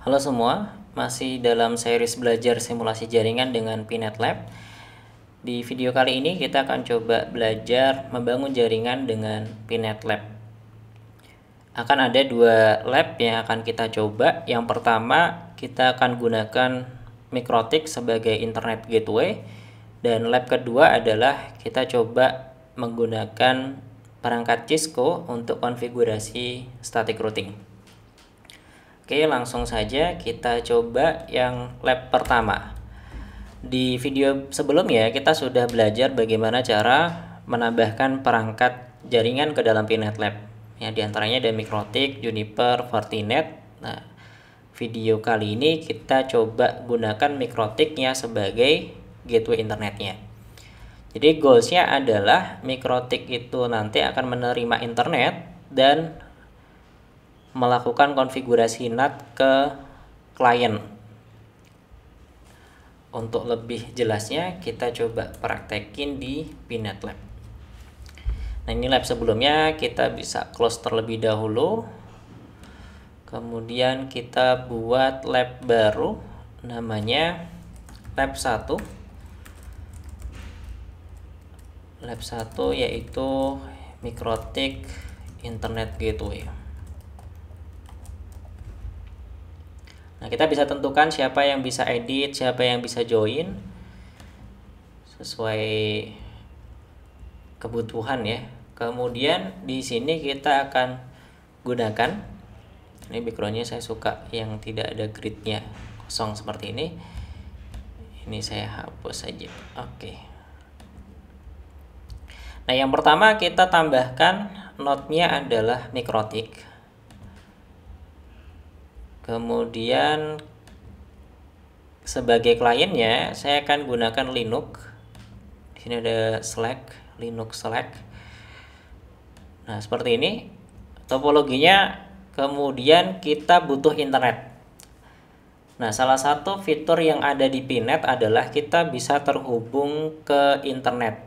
Halo semua, masih dalam series belajar simulasi jaringan dengan Pinet Lab. Di video kali ini kita akan coba belajar membangun jaringan dengan Pinet Lab. Akan ada dua lab yang akan kita coba. Yang pertama, kita akan gunakan Mikrotik sebagai internet gateway. Dan lab kedua adalah kita coba menggunakan perangkat Cisco untuk konfigurasi static routing. Oke, langsung saja kita coba yang lab pertama. Di video sebelumnya kita sudah belajar bagaimana cara menambahkan perangkat jaringan ke dalam Pinet Lab. Ya, diantaranya ada Mikrotik, Juniper, Fortinet. Nah, video kali ini kita coba gunakan Mikrotiknya sebagai gateway internetnya. Jadi goalsnya adalah Mikrotik itu nanti akan menerima internet dan melakukan konfigurasi NAT ke klien. Untuk lebih jelasnya kita coba praktekin di Pinet Lab. Nah, ini lab sebelumnya, kita bisa close terlebih dahulu. Kemudian kita buat lab baru namanya lab 1. Lab 1 yaitu Mikrotik Internet Gateway. Nah, kita bisa tentukan siapa yang bisa edit, siapa yang bisa join sesuai kebutuhan ya. Kemudian di sini kita akan gunakan, ini backgroundnya saya suka yang tidak ada gridnya, kosong seperti ini. Ini saya hapus saja. Oke. Nah, yang pertama kita tambahkan node-nya adalah Mikrotik. Kemudian sebagai kliennya saya akan gunakan Linux. Di sini ada Slack, Linux Slack. Nah, seperti ini topologinya. Kemudian kita butuh internet. Nah, salah satu fitur yang ada di Pinet adalah kita bisa terhubung ke internet.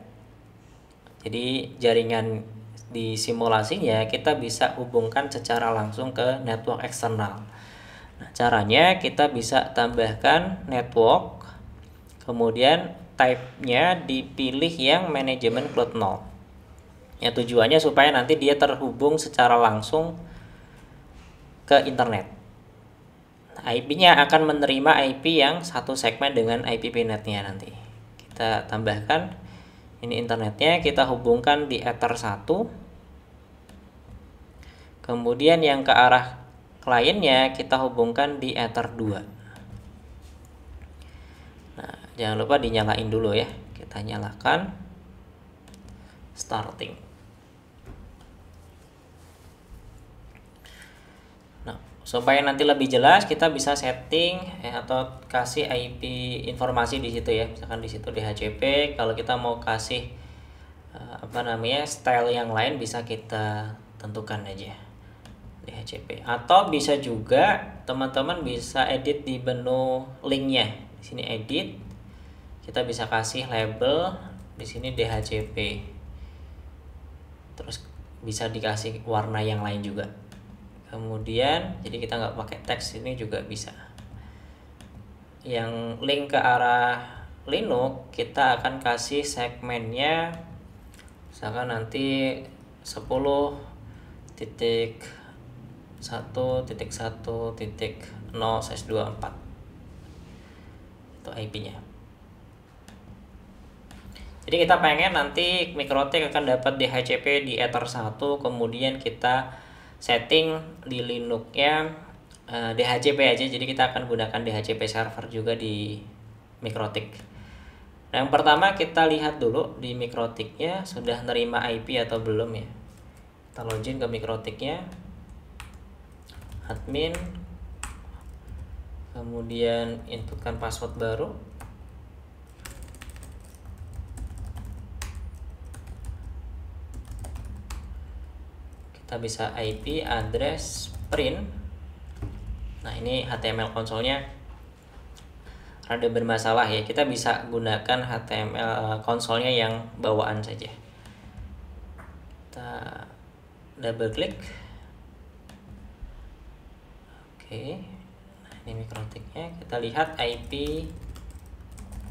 Jadi jaringan di simulasinya kita bisa hubungkan secara langsung ke network eksternal. Nah, caranya kita bisa tambahkan network, kemudian type-nya dipilih yang manajemen cloud 0. Ya, tujuannya supaya nanti dia terhubung secara langsung ke internet. IP-nya akan menerima IP yang satu segmen dengan IP Pinet-nya nanti. Kita tambahkan ini internetnya, kita hubungkan di Ether 1. Kemudian yang ke arah kliennya kita hubungkan di Ether 2. Nah, jangan lupa dinyalain dulu ya. Kita nyalakan starting. Nah, supaya nanti lebih jelas kita bisa setting atau kasih IP informasi di situ ya. Misalkan di situ DHCP, kalau kita mau kasih style yang lain bisa kita tentukan aja. DHCP, atau bisa juga teman-teman bisa edit di menu linknya. Di sini edit, kita bisa kasih label di sini DHCP, terus bisa dikasih warna yang lain juga. Kemudian jadi kita nggak pakai teks, ini juga bisa. Yang link ke arah Linux kita akan kasih segmennya, misalkan nanti 10.1.1.0/24 itu IP-nya. Jadi kita pengen nanti Mikrotik akan dapat DHCP di Ether 1, kemudian kita setting di Linux-nya DHCP aja. Jadi kita akan gunakan DHCP server juga di Mikrotik. Nah, yang pertama kita lihat dulu di Mikrotiknya sudah nerima IP atau belum ya. Kita login ke Mikrotiknya, admin, kemudian inputkan password baru. Kita bisa IP address print. Nah, ini HTML konsolnya rada bermasalah ya. Kita bisa gunakan HTML konsolnya yang bawaan saja. Kita double klik. Oke. Ini mikrotiknya, kita lihat IP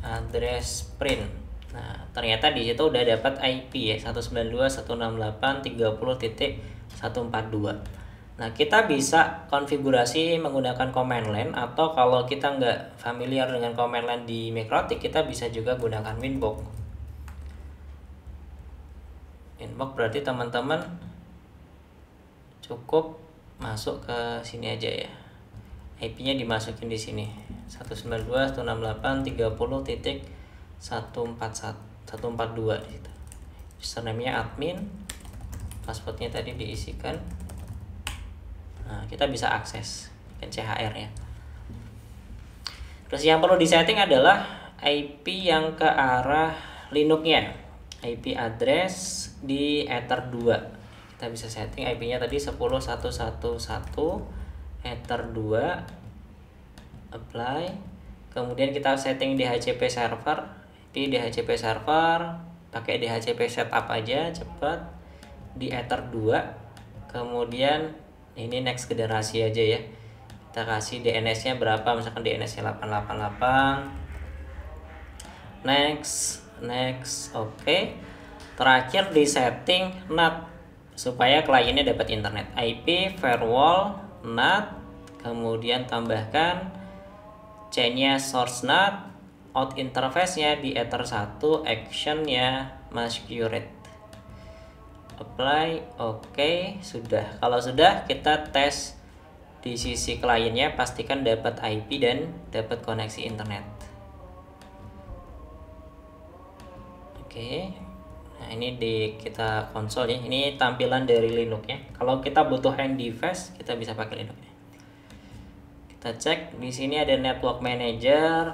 address print. Nah, ternyata di situ udah dapat IP ya, 192.168.30.142. Nah, kita bisa konfigurasi menggunakan command line, atau kalau kita nggak familiar dengan command line di mikrotik, kita bisa juga gunakan winbox. Winbox berarti teman-teman cukup masuk ke sini aja ya. IP-nya dimasukin di sini. 192.168.30.142 di situ. Username-nya admin, passwordnya tadi diisikan. Nah, kita bisa akses ke CHR ya. Terus yang perlu disetting adalah IP yang ke arah Linux-nya. IP address di Ether 2. Kita bisa setting IP-nya tadi 10.111 Ether 2. Apply. Kemudian kita setting DHCP server. IP DHCP server, pakai DHCP setup aja cepat di Ether 2. Kemudian ini next generasi aja ya, kita kasih DNS nya berapa, misalkan DNS nya 888. Next. Oke. Terakhir di setting NAT supaya kliennya dapat internet. IP firewall NAT, kemudian tambahkan chain-nya source NAT, out interface nya di Ether 1, action nya masquerade. Apply. Oke, sudah. Kalau sudah, kita tes di sisi kliennya, pastikan dapat IP dan dapat koneksi internet. Oke. Nah, ini kita konsol ya. Ini tampilan dari Linux ya. Kalau kita butuh end device, kita bisa pakai Linux. Kita cek di sini ada network manager.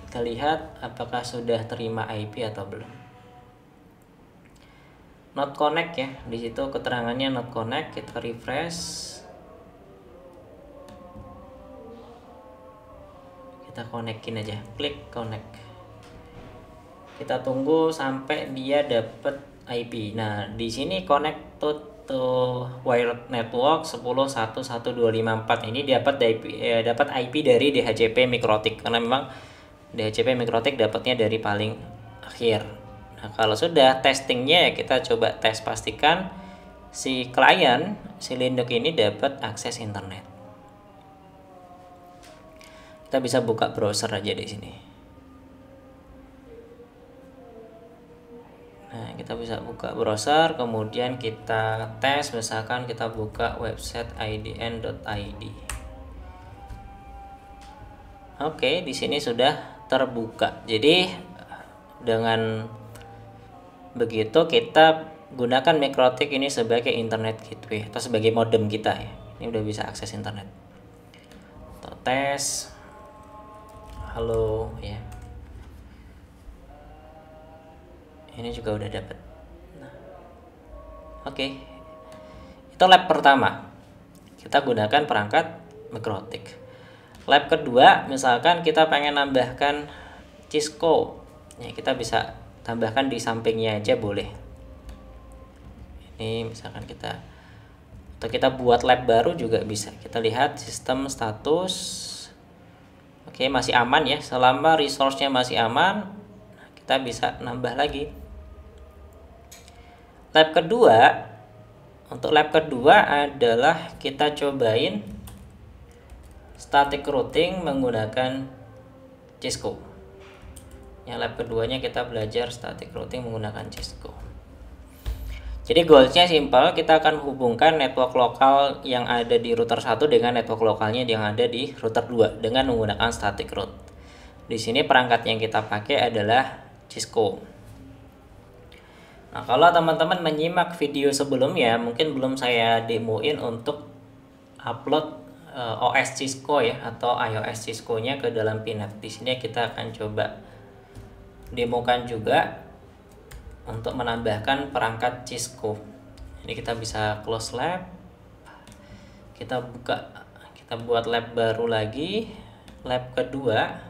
Kita lihat apakah sudah terima IP atau belum. Not connect ya, di situ keterangannya not connect. Kita refresh, kita konekin aja, klik connect. Kita tunggu sampai dia dapat IP. Nah, di sini connect to wired network 10.11254. Ini dapat IP dari DHCP mikrotik, karena memang DHCP mikrotik dapatnya dari paling akhir. Nah, kalau sudah testingnya ya, kita coba tes, pastikan si klien, si Linux ini dapat akses internet. Kita bisa buka browser aja di sini. Nah, kita bisa buka browser, kemudian kita tes, misalkan kita buka website idn.id. Oke, di sini sudah terbuka. Jadi dengan begitu kita gunakan mikrotik ini sebagai internet gateway atau sebagai modem kita ya. Ini udah bisa akses internet. Atau tes. Halo ya. Ini juga udah dapat. Nah, oke. Itu lab pertama. Kita gunakan perangkat mikrotik. Lab kedua, misalkan kita pengen nambahkan Cisco. Ya, kita bisa tambahkan di sampingnya aja boleh. Ini misalkan kita buat lab baru juga bisa. Kita lihat sistem status. Oke, masih aman ya. Selama resource-nya masih aman, kita bisa nambah lagi. Untuk lab kedua adalah kita cobain static routing menggunakan Cisco. Yang lab keduanya kita belajar static routing menggunakan Cisco. Jadi goalsnya simple, kita akan hubungkan network lokal yang ada di router 1 dengan network lokalnya yang ada di router 2 dengan menggunakan static route. Di sini perangkat yang kita pakai adalah Cisco. Nah, kalau teman-teman menyimak video sebelumnya, mungkin belum saya demoin untuk upload OS Cisco ya, atau iOS Cisco-nya ke dalam Pinet. Di sini kita akan coba demokan juga untuk menambahkan perangkat Cisco. Ini kita bisa close lab, kita buat lab baru lagi, lab kedua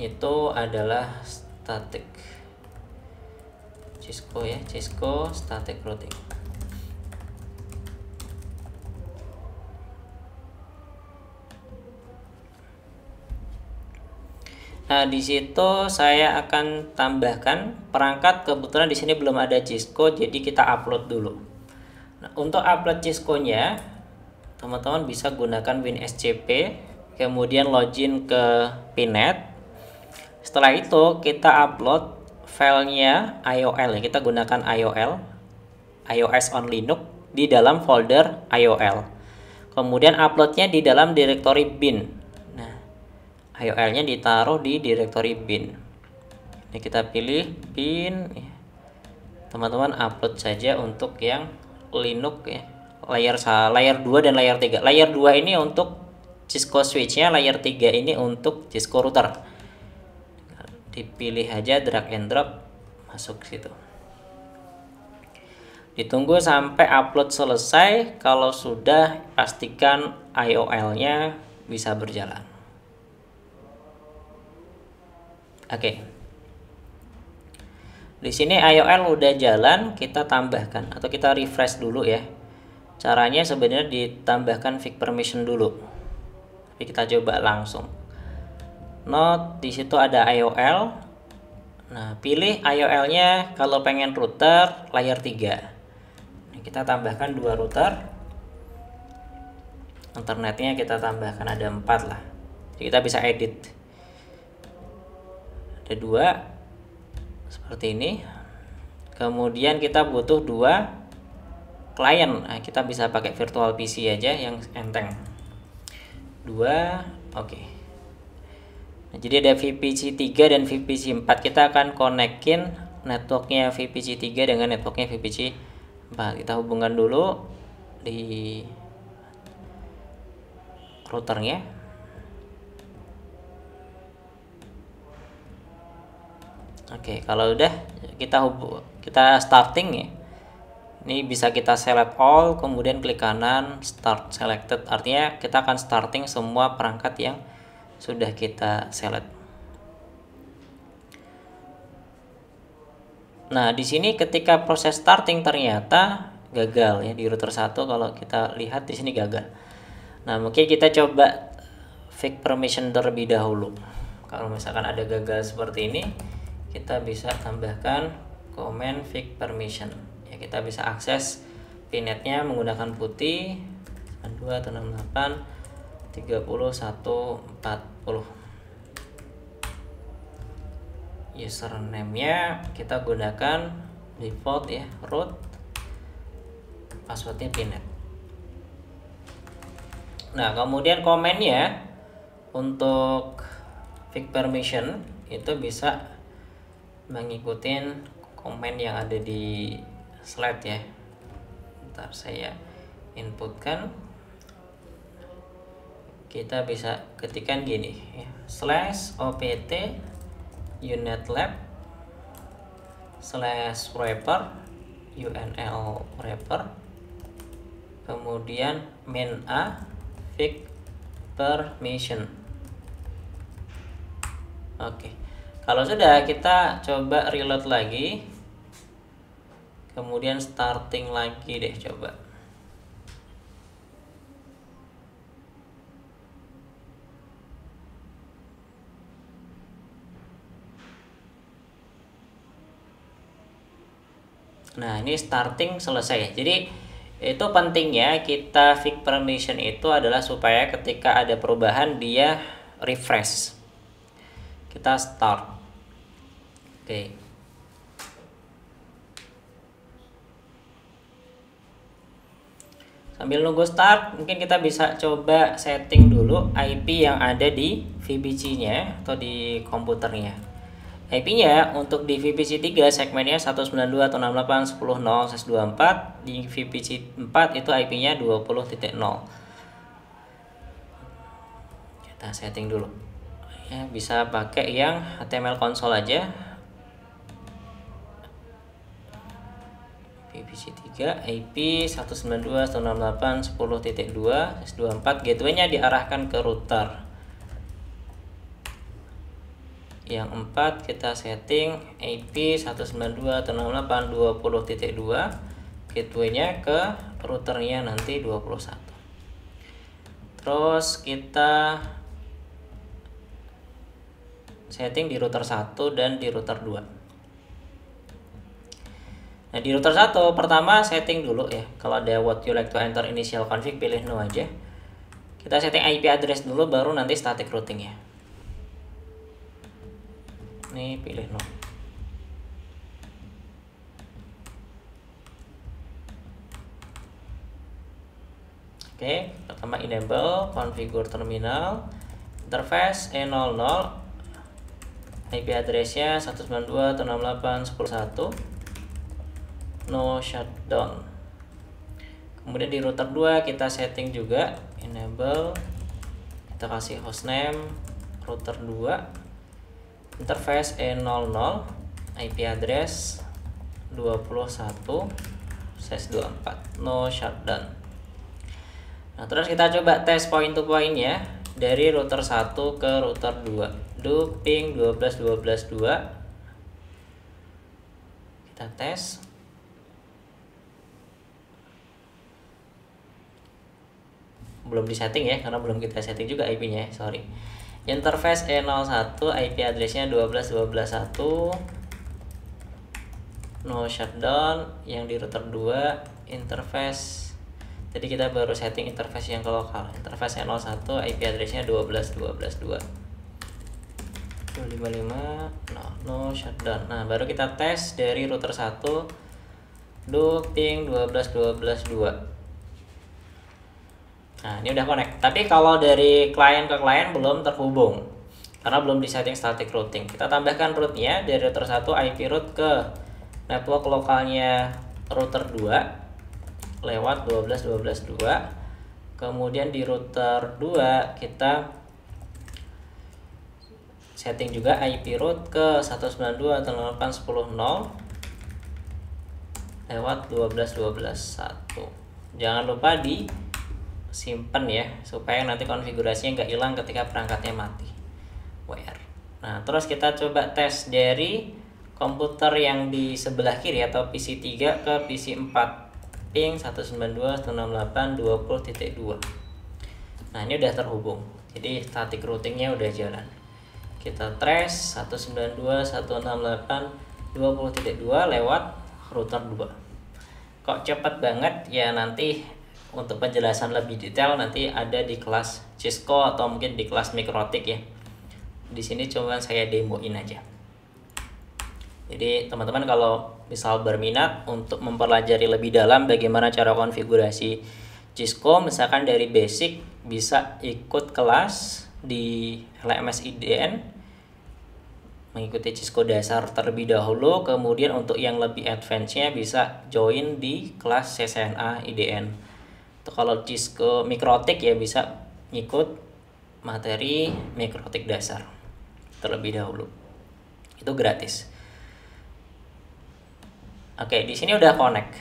itu adalah static Cisco ya, Cisco static routing. Nah, di situ saya akan tambahkan perangkat. Kebetulan di sini belum ada Cisco, jadi kita upload dulu. Nah, untuk upload Cisco-nya, teman-teman bisa gunakan WinSCP, kemudian login ke Pinet. Setelah itu kita upload filenya IOL, ya. Kita gunakan IOL, iOS on Linux, di dalam folder IOL. Kemudian uploadnya di dalam direktori bin. Nah, IOL-nya ditaruh di direktori bin. Ini kita pilih bin. Teman-teman upload saja untuk yang Linux, ya. Layer 2 dan layer 3. Layer 2 ini untuk Cisco switch-nya, layer 3 ini untuk Cisco router. Dipilih aja, drag and drop, masuk ke situ. Ditunggu sampai upload selesai. Kalau sudah, pastikan IOL-nya bisa berjalan. Oke. Di sini IOL udah jalan, kita tambahkan atau kita refresh dulu, ya. Caranya sebenarnya ditambahkan fig permission dulu. Tapi kita coba langsung. Note di situ ada IOL. Nah, pilih IOL-nya kalau pengen router layer 3. Nah, kita tambahkan 2 router. Internetnya kita tambahkan ada 4 lah. Jadi kita bisa edit. Ada 2 seperti ini. Kemudian kita butuh 2 klien. Nah, kita bisa pakai virtual PC aja yang enteng. 2, oke. Nah, jadi ada VPC 3 dan VPC 4. Kita akan konekin networknya VPC 3 dengan networknya VPC 4. Kita hubungkan dulu di routernya. Oke, kalau udah kita starting, ya. Ini bisa kita select all, kemudian klik kanan start selected. Artinya kita akan starting semua perangkat yang sudah kita select. Nah, di sini ketika proses starting ternyata gagal, ya, di router 1. Kalau kita lihat di sini gagal. Nah, mungkin kita coba fig permission terlebih dahulu. Kalau misalkan ada gagal seperti ini, kita bisa tambahkan command fig permission, ya. Kita bisa akses pinetnya menggunakan putih 2.68 3140. Username-nya kita gunakan default, ya, root. Passwordnya pinet. Nah, kemudian komennya untuk fig permission itu bisa mengikuti komen yang ada di slide, ya. Ntar saya inputkan. Kita bisa ketikkan gini, ya, /opt unetlab /wrapper unl wrapper, kemudian main a fig permission. Oke. Kalau sudah, kita coba reload lagi. Kemudian starting lagi deh, coba. Nah, ini starting selesai. Jadi itu pentingnya kita fig permission itu adalah supaya ketika ada perubahan dia refresh. Kita start. Oke. Sambil nunggu start, mungkin kita bisa coba setting dulu IP yang ada di VPC-nya atau di komputernya. IP-nya untuk di VPC 3 segmennya 192.168.168.124, di VPC 4 itu IP-nya 20.0. Kita setting dulu. Ya, bisa pakai yang HTML console aja. VPC 3 IP 192.168.10.2 S24, gateway-nya diarahkan ke router. Yang 4 kita setting IP 192.168.20.2, gateway-nya ke routernya nanti 21. Terus kita setting di router 1 dan di router 2. Nah, di router 1 pertama setting dulu ya. Kalau ada what you like to enter initial config, pilih no aja. Kita setting IP address dulu, baru nanti static routing ya. Ini pilih no. Oke, pertama enable configure terminal interface E00, IP addressnya 192.168.10.1, no shutdown. Kemudian di router 2 kita setting juga enable, kita kasih hostname router 2, interface E00, IP address 21/24, no shutdown. Nah, terus kita coba tes point to point ya, dari router 1 ke router 2. Do ping 12.12.2. Kita tes. Belum di setting ya, karena belum kita setting juga IP-nya, sorry. Interface E01, IP address-nya 12.12.1, no shutdown. Yang di router 2 interface, jadi kita baru setting interface yang ke lokal. Interface E01, IP address-nya 12.12.2. 255, no shutdown. Nah, baru kita tes dari router 1, do ping 12.12.2. Nah, ini udah connect. Tapi kalau dari klien ke klien belum terhubung, karena belum di setting static routing. Kita tambahkan rootnya dari router 1, IP root ke network lokalnya router 2 lewat 12.12.2. Kemudian di router 2 kita setting juga IP root ke 192.168.10.0 lewat 12.12.1. Jangan lupa disimpan ya, supaya nanti konfigurasinya nggak hilang ketika perangkatnya mati. WR. Nah, terus kita coba tes dari komputer yang di sebelah kiri atau PC 3 ke PC 4. Ping 192.168.20.2. Nah, ini udah terhubung, jadi static routingnya udah jalan. Kita trace 192.168.20.2 lewat router 2. Kok cepet banget ya? Nanti untuk penjelasan lebih detail nanti ada di kelas Cisco atau mungkin di kelas Mikrotik ya. Di sini cuma saya demoin aja. Jadi teman-teman kalau misal berminat untuk mempelajari lebih dalam bagaimana cara konfigurasi Cisco, misalkan dari basic, bisa ikut kelas di LMS IDN, mengikuti Cisco dasar terlebih dahulu. Kemudian untuk yang lebih advance-nya bisa join di kelas CCNA IDN. Atau kalau Cisco Mikrotik ya bisa ngikut materi Mikrotik dasar terlebih dahulu. Itu gratis. Oke, di sini udah connect.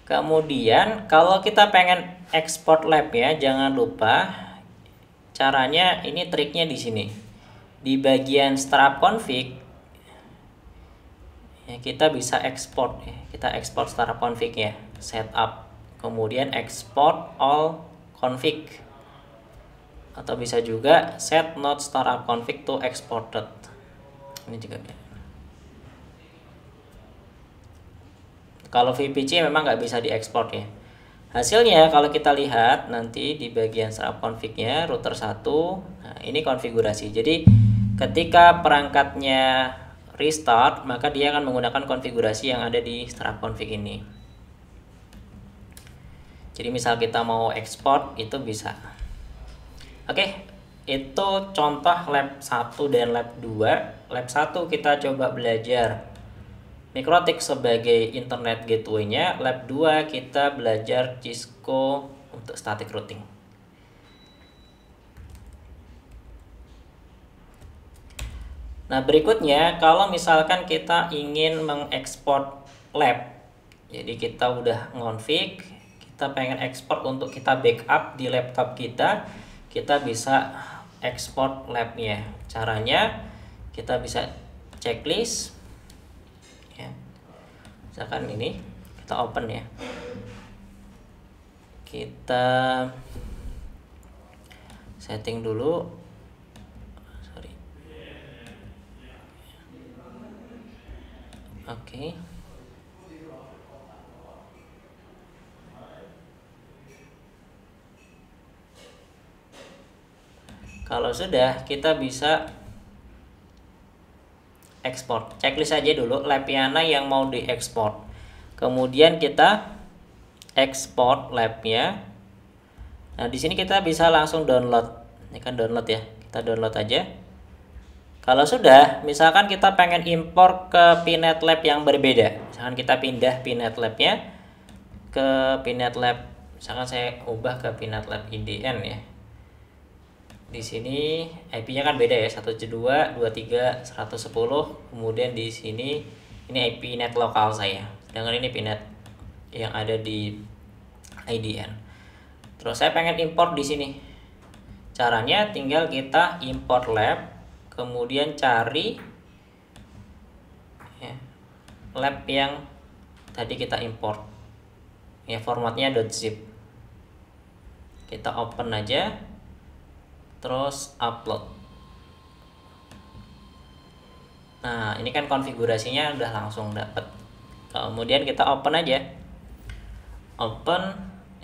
Kemudian kalau kita pengen export lab ya, jangan lupa caranya, ini triknya di sini. Di bagian startup config ya, kita bisa export ya. Kita export startup config ya, setup. Kemudian export all config. Atau bisa juga set not startup config to exported. Ini juga ya. Kalau VPC memang nggak bisa diekspor ya. Hasilnya kalau kita lihat nanti di bagian startup config-nya router 1, nah ini konfigurasi. Jadi ketika perangkatnya restart, maka dia akan menggunakan konfigurasi yang ada di startup config ini. Jadi misal kita mau ekspor itu bisa. Oke, itu contoh lab 1 dan lab 2. Lab 1 kita coba belajar Mikrotik sebagai internet gateway-nya. Lab 2 kita belajar Cisco untuk static routing. Nah, berikutnya kalau misalkan kita ingin mengekspor lab, jadi kita udah ngonfig, kita pengen ekspor untuk kita backup di laptop kita bisa ekspor labnya. Caranya kita bisa checklist ya. Misalkan ini kita open ya, kita setting dulu, Oke. Kalau sudah, kita bisa ekspor. Checklist aja dulu lab Yana yang mau diekspor. Kemudian kita ekspor labnya. Nah, di sini kita bisa langsung download. Ini kan download ya. Kita download aja. Kalau sudah, misalkan kita pengen impor ke Pinet Lab yang berbeda. Misalkan kita pindah Pinet Lab-nya ke Pinet Lab. Misalkan saya ubah ke Pinet Lab IDN ya. Di sini IP-nya kan beda ya, 192.23.110. Kemudian di sini ini IP net lokal saya. Sedangkan ini pinet yang ada di IDN. Terus saya pengen import di sini. Caranya tinggal kita import lab, kemudian cari ya, lab yang tadi kita import. Ya, formatnya .zip. Kita open aja. Terus upload. Nah, ini kan konfigurasinya udah langsung dapat. Kemudian kita open aja. Open,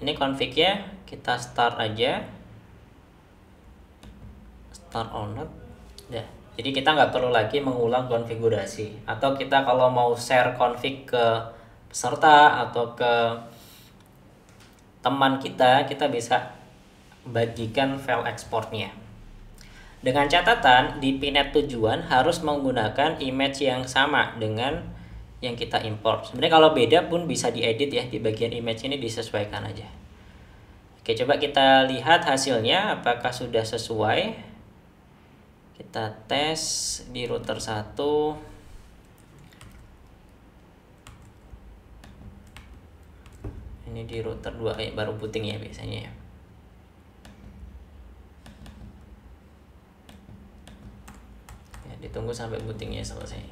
ini config-nya kita start aja. Start on. Ya. Jadi kita nggak perlu lagi mengulang konfigurasi. Atau kita kalau mau share config ke peserta atau ke teman kita bisa bagikan file ekspornya. Dengan catatan di Pinet tujuan harus menggunakan image yang sama dengan yang kita import. Sebenarnya kalau beda pun bisa diedit ya, di bagian image ini disesuaikan aja. Oke, coba kita lihat hasilnya apakah sudah sesuai. Kita tes di router 1. Ini di router 2 baru booting ya biasanya ya. Ditunggu sampai bootingnya selesai.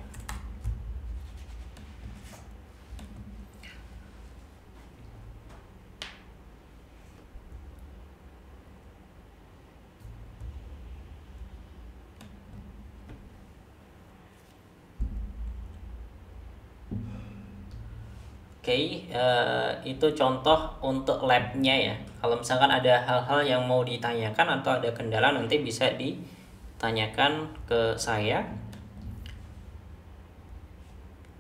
Oke, itu contoh untuk labnya ya. Kalau misalkan ada hal-hal yang mau ditanyakan atau ada kendala, nanti bisa ditanyakan ke saya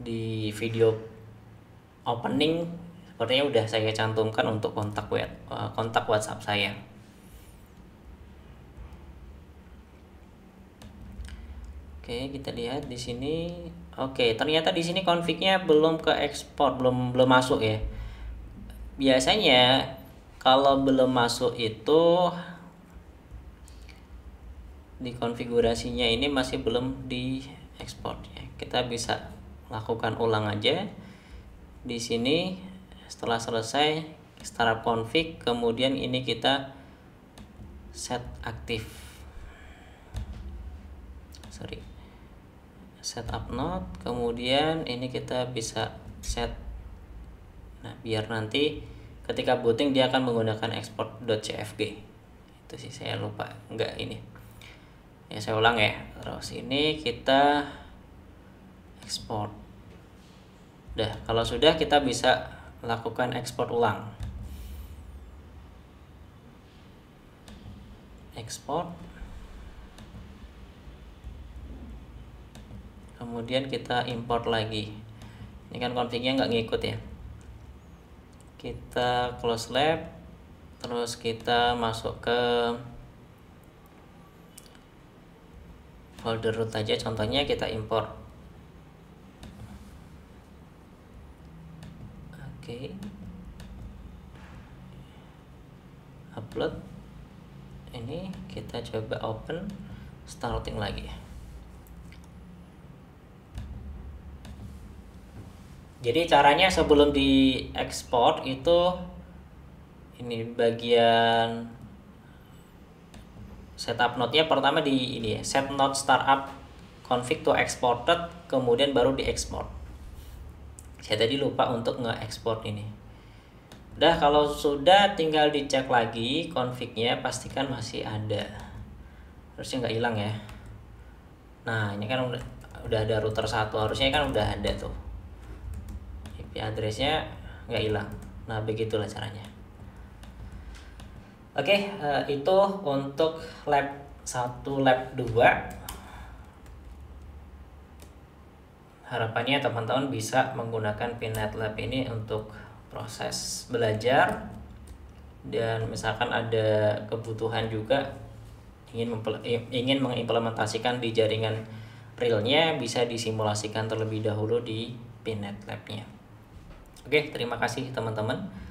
di video opening. Sepertinya udah saya cantumkan untuk kontak WhatsApp saya. Oke, kita lihat di sini. Oke, ternyata di sini config-nya belum ke ekspor, belum masuk ya. Biasanya kalau belum masuk itu di konfigurasinya ini masih belum di ekspor ya. Kita bisa lakukan ulang aja. Di sini setelah selesai startup config, kemudian ini kita set aktif. Setup node, kemudian ini kita bisa set. Nah, biar nanti ketika booting dia akan menggunakan export.cfg. Itu sih saya lupa, enggak ini. Ya, saya ulang ya. Terus ini kita export. Udah, kalau sudah kita bisa lakukan ekspor ulang. Export. Kemudian kita import lagi. Ini kan config-nya nggak ngikut ya. Kita close lab, terus kita masuk ke folder root aja. Contohnya kita import. Oke. Upload. Ini kita coba open, starting lagi. Jadi caranya sebelum diekspor itu ini bagian setup node-nya pertama di ini ya, set node startup config to exported, kemudian baru diekspor. Saya tadi lupa untuk nge-export ini. Udah, kalau sudah tinggal dicek lagi config-nya, pastikan masih ada. Harusnya nggak hilang ya. Nah, ini kan udah ada router 1, harusnya kan udah ada tuh. IP address-nya nggak hilang. Nah, begitulah caranya. Oke, itu untuk lab 1, lab 2. Harapannya teman-teman bisa menggunakan PinNetLab ini untuk proses belajar, dan misalkan ada kebutuhan juga ingin mengimplementasikan di jaringan realnya, bisa disimulasikan terlebih dahulu di PinNetLab-nya. Oke, terima kasih teman-teman.